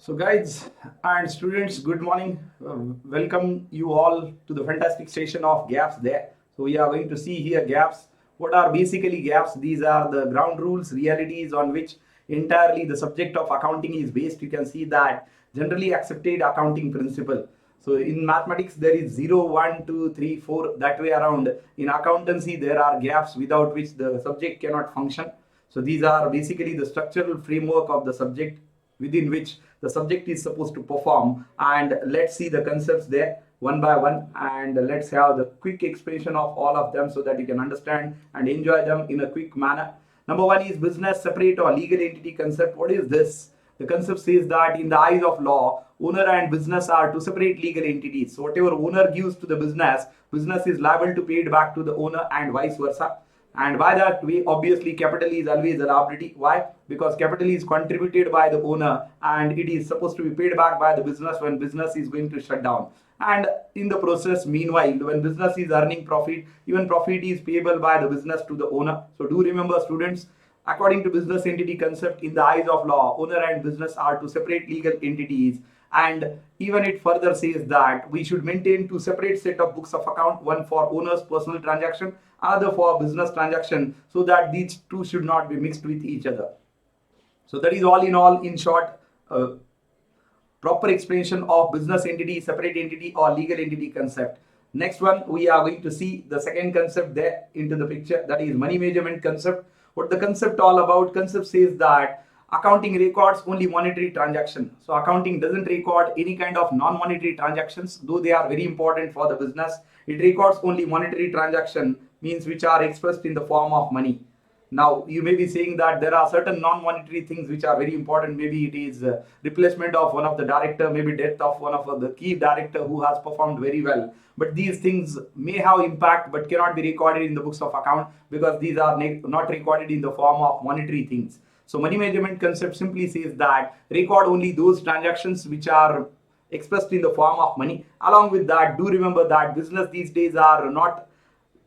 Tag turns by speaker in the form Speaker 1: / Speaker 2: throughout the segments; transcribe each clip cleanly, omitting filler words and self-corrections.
Speaker 1: So guys and students, good morning. Welcome you all to the fantastic session of gaps there. So we are going to see here gaps. What are basically gaps? These are the ground rules, realities on which entirely the subject of accounting is based. You can see that generally accepted accounting principle. So in mathematics, there is 0, 1, 2, 3, 4, that way around. In accountancy, there are gaps without which the subject cannot function. So these are basically the structural framework of the subject within which the subject is supposed to perform. And let's see the concepts there one by one, and let's have the quick explanation of all of them so that you can understand and enjoy them in a quick manner. Number one is business separate or legal entity concept. What is this? The concept says that in the eyes of law, owner and business are two separate legal entities. So whatever owner gives to the business, business is liable to pay it back to the owner and vice versa. And by that way, obviously capital is always a liability. Why? Because capital is contributed by the owner and it is supposed to be paid back by the business when business is going to shut down. And in the process, meanwhile, when business is earning profit, even profit is payable by the business to the owner. So do remember, students, according to business entity concept, in the eyes of law, owner and business are two separate legal entities. And even it further says that we should maintain two separate set of books of account, one for owner's personal transaction, other for business transaction, so that these two should not be mixed with each other. So that is all in all, in short, proper explanation of business entity, separate entity or legal entity concept. Next one, we are going to see the second concept there into the picture, that is money measurement concept. What the concept all about? Concept says that accounting records only monetary transaction. So accounting doesn't record any kind of non-monetary transactions, though they are very important for the business. It records only monetary transaction, means which are expressed in the form of money. Now you may be saying that there are certain non-monetary things which are very important. Maybe it is replacement of one of the director, maybe death of one of the key director who has performed very well. But these things may have impact but cannot be recorded in the books of account because these are not recorded in the form of monetary things. So money measurement concept simply says that record only those transactions which are expressed in the form of money. Along with that, do remember that business these days are not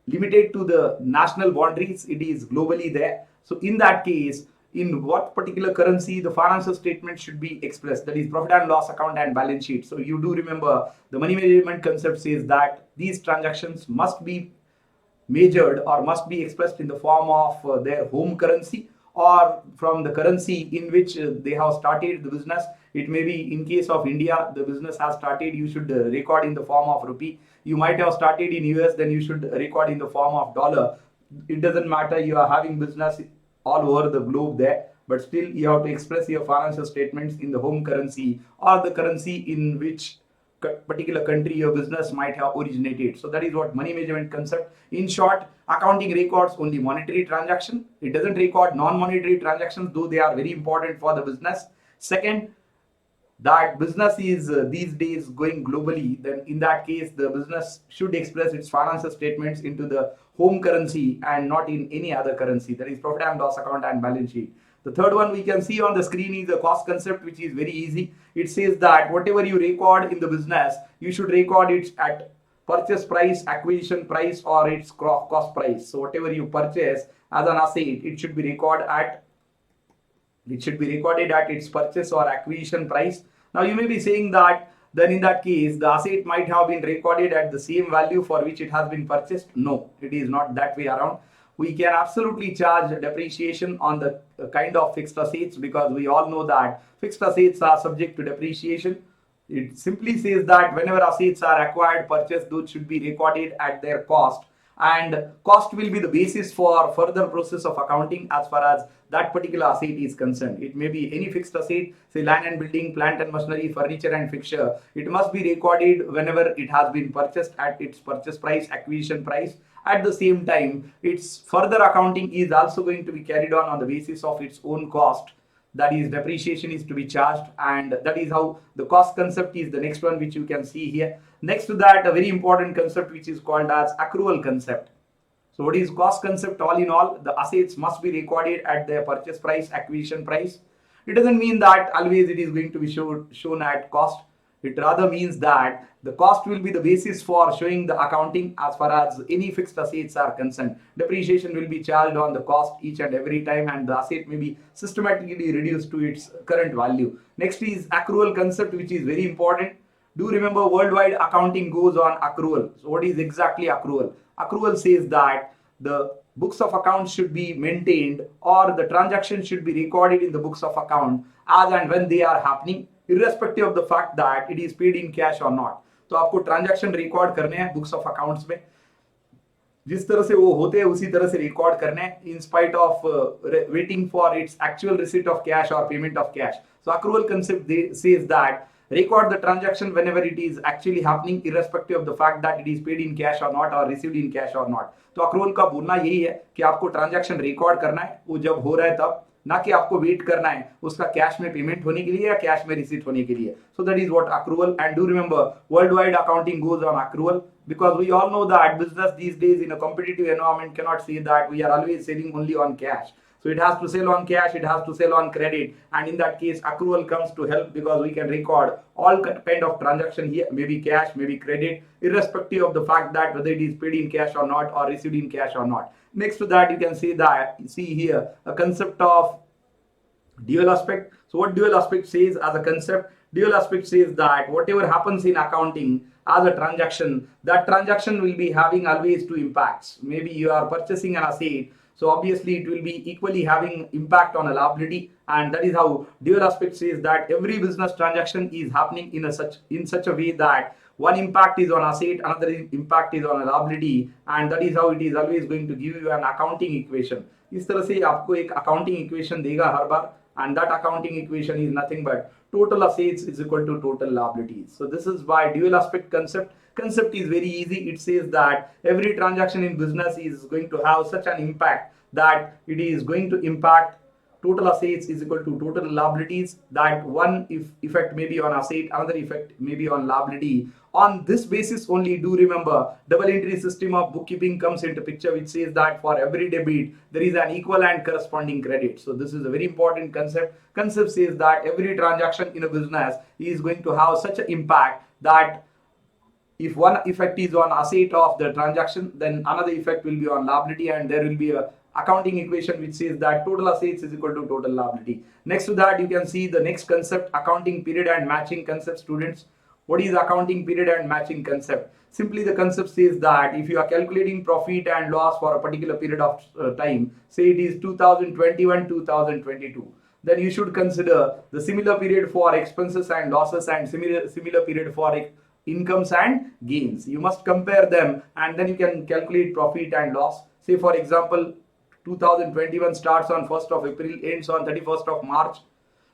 Speaker 1: limited to the national boundaries, it is globally there. So in that case, in what particular currency the financial statement should be expressed, that is profit and loss account and balance sheet. So you do remember the money measurement concept says that these transactions must be measured or must be expressed in the form of their home currency or from the currency in which they have started the business. It may be in case of India, the business has started, you should record in the form of rupee. You might have started in US, then you should record in the form of dollar. It doesn't matter, you are having business all over the globe there, but still you have to express your financial statements in the home currency or the currency in which particular country your business might have originated. So that is what money measurement concept. In short, accounting records only monetary transaction. It doesn't record non-monetary transactions, though they are very important for the business. Second, that business is these days going globally, then in that case the business should express its financial statements into the home currency and not in any other currency, that is profit and loss account and balance sheet. The third one we can see on the screen is the cost concept, which is very easy. It says that whatever you record in the business, you should record it at purchase price, acquisition price or its cost price. So whatever you purchase as an asset, it should be recorded at its purchase or acquisition price. Now you may be saying that then in that case the asset might have been recorded at the same value for which it has been purchased. No, it is not that way around. We can absolutely charge depreciation on the kind of fixed assets because we all know that fixed assets are subject to depreciation. It simply says that whenever assets are acquired, purchased, those should be recorded at their cost, and cost will be the basis for further process of accounting as far as that particular asset is concerned. It may be any fixed asset, say land and building, plant and machinery, furniture and fixture. It must be recorded whenever it has been purchased at its purchase price, acquisition price. At the same time, its further accounting is also going to be carried on the basis of its own cost, that is depreciation is to be charged, and that is how the cost concept is the next one which you can see here. Next to that, a very important concept which is called as accrual concept. So what is cost concept? All in all, the assets must be recorded at their purchase price, acquisition price. It doesn't mean that always it is going to be shown at cost. It rather means that the cost will be the basis for showing the accounting as far as any fixed assets are concerned. Depreciation will be charged on the cost each and every time, and the asset may be systematically reduced to its current value. Next is accrual concept, which is very important. Do remember, worldwide accounting goes on accrual. So what is exactly accrual? Accrual says that the books of accounts should be maintained, or the transactions should be recorded in the books of account as and when they are happening, irrespective of the fact that it is paid in cash or not. तो आपको transaction record करने हैं books of accounts में, जिस तरह से वो होते हैं उसी तरह से रिकॉर्ड करने हैं, in spite of waiting for its actual receipt of cash और payment of cash. So accrual concept says that record the transaction whenever it is actually happening, irrespective of the fact that it is paid in cash or not or received in cash or not. तो accrual का बोलना यही है कि आपको transaction record करना है वो जब हो रहा है तब, ना कि आपको वेट करना है उसका कैश में पेमेंट होने के लिए या कैश में रिसीट होने के लिए. So that is what accrual. And do remember, worldwide accounting goes on accrual, because we all know that business these days in a competitive environment cannot say that we are always selling only on cash. So it has to sell on cash, it has to sell on credit, and in that case accrual comes to help, because we can record all kind of transaction here, maybe cash, maybe credit, irrespective of the fact that whether it is paid in cash or not or received in cash or not. Next to that, you can see here a concept of dual aspect. So what dual aspect says as a concept? Dual aspect says that whatever happens in accounting as a transaction, that transaction will be having always two impacts. Maybe you are purchasing an asset, so obviously it will be equally having impact on a liability, and that is how dual aspect says that every business transaction is happening in such a way that one impact is on asset, another impact is on a liability, and that is how it is always going to give you an accounting equation. इस तरह से आपको एक accounting equation देगा हर बार, and that accounting equation is nothing but total assets is equal to total liabilities. So this is why dual aspect concept is very easy. It says that every transaction in business is going to have such an impact that it is going to impact total assets is equal to total liabilities. That one effect may be on asset, another effect may be on liability. On this basis only, do remember, double entry system of bookkeeping comes into picture, which says that for every debit there is an equal and corresponding credit. So this is a very important concept. Concept says that every transaction in a business is going to have such an impact that if one effect is on asset of the transaction, then another effect will be on liability, and there will be a accounting equation which says that total assets is equal to total liability. Next to that, you can see the next concept, accounting period and matching concept. Students, what is accounting period and matching concept? Simply the concept says that if you are calculating profit and loss for a particular period of time, say it is 2021 2022, then you should consider the similar period for expenses and losses and similar period for incomes and gains. You must compare them, and then you can calculate profit and loss. Say for example, 2021 starts on 1st of April, ends on 31st of March.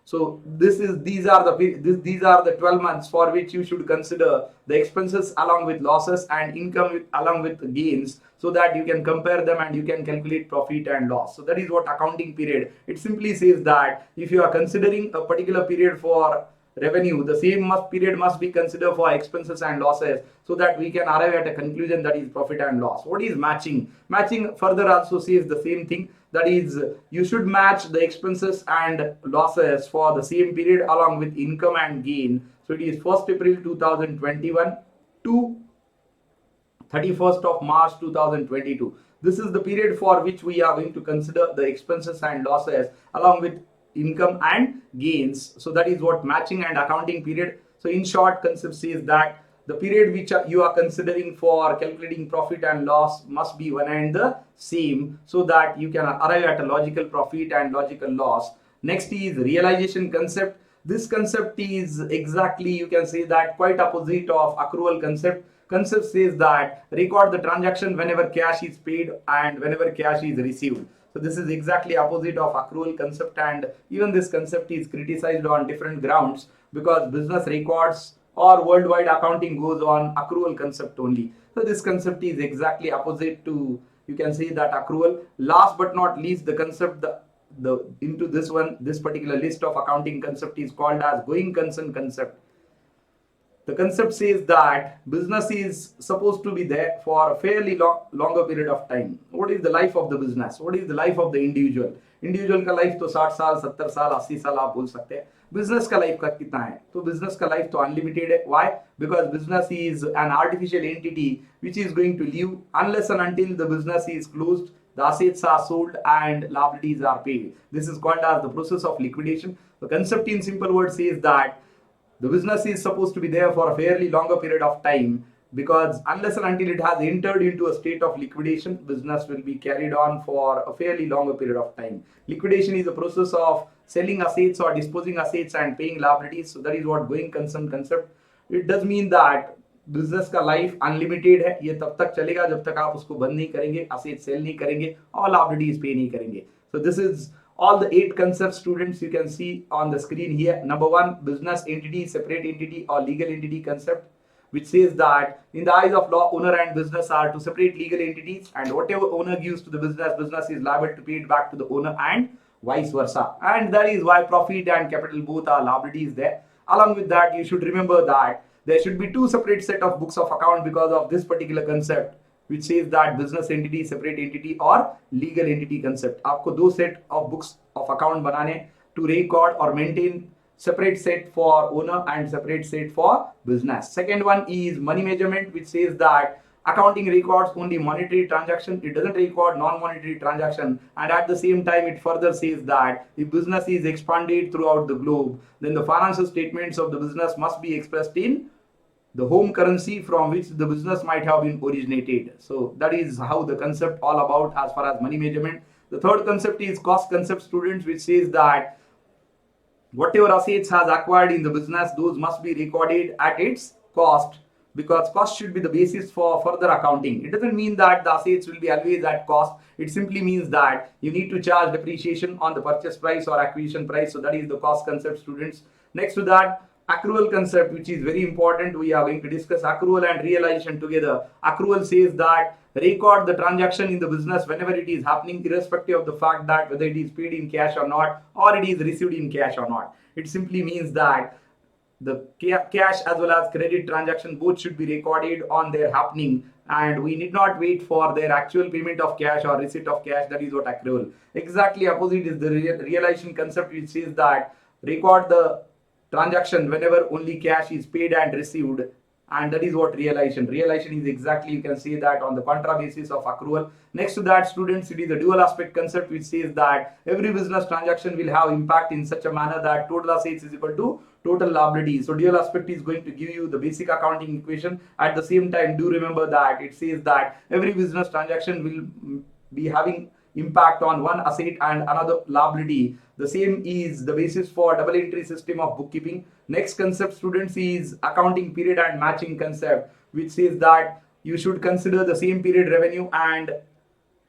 Speaker 1: So these are the 12 months for which you should consider the expenses along with losses and income along with gains, so that you can compare them and you can calculate profit and loss. So that is what accounting period. It simply says that if you are considering a particular period for revenue, the same period must be considered for expenses and losses, so that we can arrive at a conclusion that is profit and loss. What is matching? Matching further also says the same thing, that is you should match the expenses and losses for the same period along with income and gain. So it is 1st April 2021 to 31st of March 2022. This is the period for which we are going to consider the expenses and losses along with income and gains. So that is what matching and accounting period. So in short, concept says that the period which you are considering for calculating profit and loss must be one and the same, so that you can arrive at a logical profit and logical loss. Next is realization concept. This concept is exactly, you can say that, quite opposite of accrual concept. Concept says that record the transaction whenever cash is paid and whenever cash is received. So this is exactly opposite of accrual concept, and even this concept is criticized on different grounds, because business records or worldwide accounting goes on accrual concept only. So this concept is exactly opposite to, you can say that, accrual. Last but not least, the concept into this particular list of accounting concept is called as going concern concept. The concept says that business is supposed to be there for a fairly longer period of time. What is the life of the business? What is the life of the individual? Individual का life तो 60 साल 70 साल 80 साल आप बोल सकते हैं, business का लाइफ का कितना है? तो बिजनेस का लाइफ तो अनलिमिटेड है. Why? Because business is an artificial entity which is going to live unless and until the business is closed, the assets are sold and liabilities are paid. This is called as the process of liquidation. The concept in simple words says that the business is supposed to be there for a fairly longer period of time, because unless and until it has entered into a state of liquidation, business will be carried on for a fairly longer period of time. Liquidation is a process of selling assets or disposing assets and paying liabilities. So that is what going concern concept. It does mean that business का life unlimited है. ये तब तक चलेगा जब तक आप उसको बंद नहीं करेंगे, असेट सेल नहीं करेंगे और लायबिलिटीज पे नहीं करेंगे. So this is all the 8 concepts, students, you can see on the screen here. Number 1, business entity, separate entity or legal entity concept, which says that in the eyes of law, owner and business are two separate legal entities, and whatever owner gives to the business, business is liable to pay it back to the owner and vice versa. And that is why profit and capital both are liabilities there. Along with that, you should remember that there should be 2 separate set of books of account because of this particular concept, which says that business entity, separate entity or legal entity concept. आपको 2 set of books of account बनाने to record or maintain separate set for owner and separate set for business. Second one is money measurement, which says that accounting records only monetary transaction, it doesn't record non-monetary transaction. And at the same time, it further says that if business is expanded throughout the globe, then the financial statements of the business must be expressed in the home currency from which the business might have been originated. So that is how the concept all about as far as money measurement. The third concept is cost concept, students, which says that whatever assets has acquired in the business, those must be recorded at its cost, because cost should be the basis for further accounting. It doesn't mean that the assets will be always at cost. It simply means that you need to charge depreciation on the purchase price or acquisition price. So that is the cost concept, students. Next to that, accrual concept, which is very important. We are going to discuss accrual and realization together. Accrual says that record the transaction in the business whenever it is happening, irrespective of the fact that whether it is paid in cash or not, or it is received in cash or not. It simply means that the cash as well as credit transaction both should be recorded on their happening, and we need not wait for their actual payment of cash or receipt of cash. That is what accrual. Exactly opposite is the realization concept, which says that record the transaction whenever only cash is paid and received, and that is what realization. Realization is exactly, you can say that on the contra basis of accrual. Next to that, students, it is the dual aspect concept, which says that every business transaction will have impact in such a manner that total assets is equal to total liabilities. So dual aspect is going to give you the basic accounting equation. At the same time, do remember that it says that every business transaction will be having impact on one asset and another liability. The same is the basis for double entry system of bookkeeping. Next concept, students, is accounting period and matching concept, which says that you should consider the same period revenue and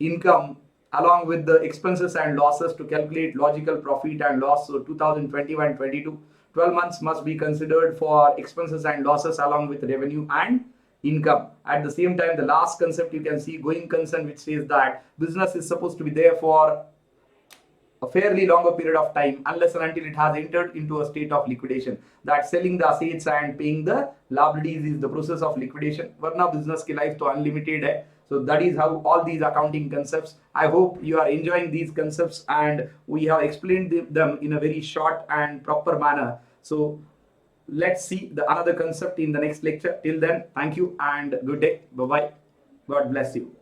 Speaker 1: income along with the expenses and losses to calculate logical profit and loss. So 2021-22, 12 months must be considered for expenses and losses along with revenue and income. At the same time, the last concept you can see, going concern, which says that business is supposed to be there for a fairly longer period of time unless and until it has entered into a state of liquidation. That selling the assets and paying the liabilities is the process of liquidation. Varna business ki life to unlimited hai. So that is how all these accounting concepts. I hope you are enjoying these concepts and we have explained them in a very short and proper manner. So let's see the another concept in the next lecture. Till then, thank you and good day. Bye bye. God bless you.